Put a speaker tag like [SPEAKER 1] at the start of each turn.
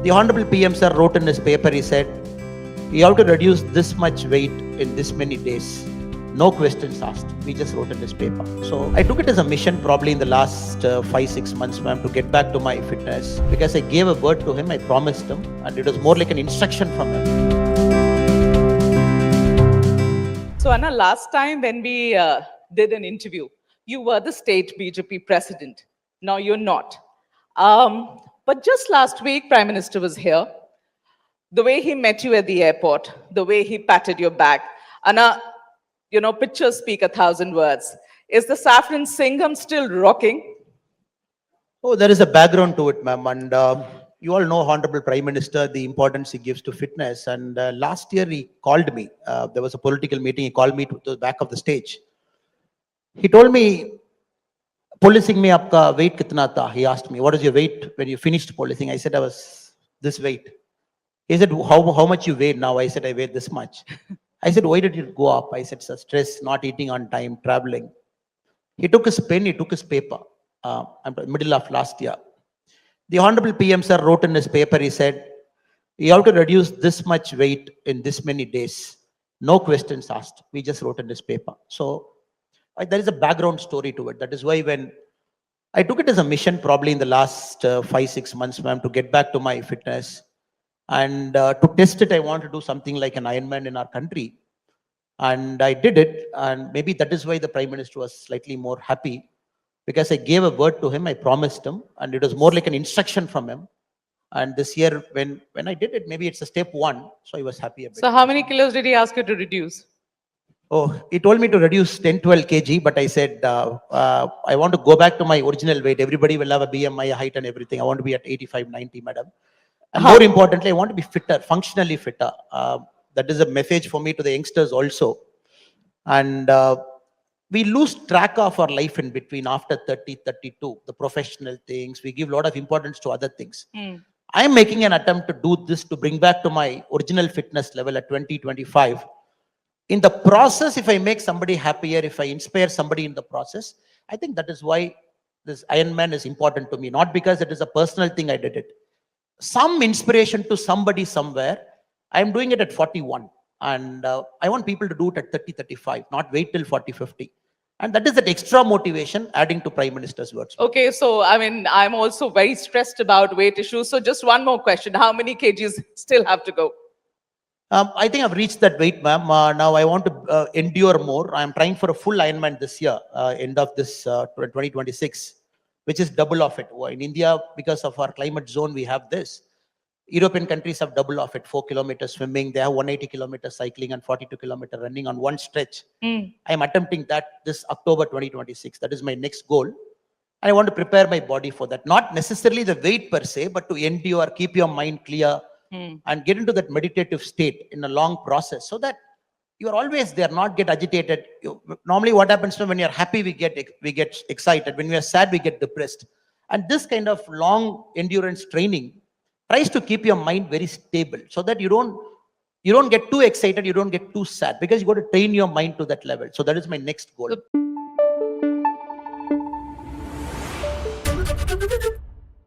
[SPEAKER 1] The Honorable PM sir wrote in his paper, he said, you have to reduce this much weight in this many days. No questions asked. We just wrote in this paper. So I took it as a mission probably in the last 5-6 months, ma'am, to get back to my fitness, because I gave a word to him, I promised him, and it was more like an instruction from him.
[SPEAKER 2] So Anna, last time when we did an interview, you were the state BJP president. Now you're not. But just last week, Prime Minister was here. The way he met you at the airport, the way he patted your back. Anna, you know, pictures speak 1,000 words. Is the Saffron Singham still rocking?
[SPEAKER 1] Oh, there is a background to it, ma'am. And you all know Honorable Prime Minister, the importance he gives to fitness. And last year he called me. There was a political meeting. He called me to the back of the stage. He told me, policing me, aapka weight kitna tha? He asked me, what is your weight when you finished policing? I said, I was this weight. He said, how much you weigh now? I said, I weigh this much. I said, why did it go up? I said, stress, not eating on time, traveling. He took his pen, he took his paper, middle of last year. The Honorable PM sir wrote in his paper, he said, you have to reduce this much weight in this many days. No questions asked. We just wrote in this paper. So there is a background story to it. That is why when I took it as a mission probably in the last 5-6 months, ma'am, to get back to my fitness. And to test it, I want to do something like an Ironman in our country. And I did it. And maybe that is why the Prime Minister was slightly more happy, because I gave a word to him, I promised him, and it was more like an instruction from him. And this year, when I did it, maybe it's a step one. So I was happy a bit.
[SPEAKER 2] So how many kilos did he ask you to reduce?
[SPEAKER 1] Oh, he told me to reduce 10-12 kg, but I said, I want to go back to my original weight. Everybody will have a BMI, height and everything. I want to be at 85-90, madam. And more importantly, I want to be fitter, functionally fitter. That is a message for me to the youngsters also. And we lose track of our life in between after 30, 32, the professional things. We give a lot of importance to other things. I am making an attempt to do this to bring back to my original fitness level at 2025. In the process, if I make somebody happier, if I inspire somebody in the process, I think that is why this Ironman is important to me. Not because it is a personal thing I did it. Some inspiration to somebody somewhere. I am doing it at 41. And I want people to do it at 30, 35, not wait till 40, 50. And that is that extra motivation adding to Prime Minister's words.
[SPEAKER 2] Okay, so I mean, I'm also very stressed about weight issues. So just one more question. How many kgs still have to go?
[SPEAKER 1] I think I've reached that weight, ma'am. Now I want to endure more. I'm trying for a full Ironman this year, end of this 2026, which is double of it. In India, because of our climate zone, we have this. European countries have double of it, 4 kilometers swimming. They have 180 kilometers cycling and 42 kilometer running on one stretch. I am attempting that this October 2026. That is my next goal. And I want to prepare my body for that. Not necessarily the weight per se, but to endure, keep your mind clear, and get into that meditative state in a long process, so that you are always there, not get agitated. Normally what happens when you're happy, we get excited. When we are sad, we get depressed. And this kind of long endurance training tries to keep your mind very stable, so that you don't get too excited, you don't get too sad, because you got to train your mind to that level. So that is my next goal.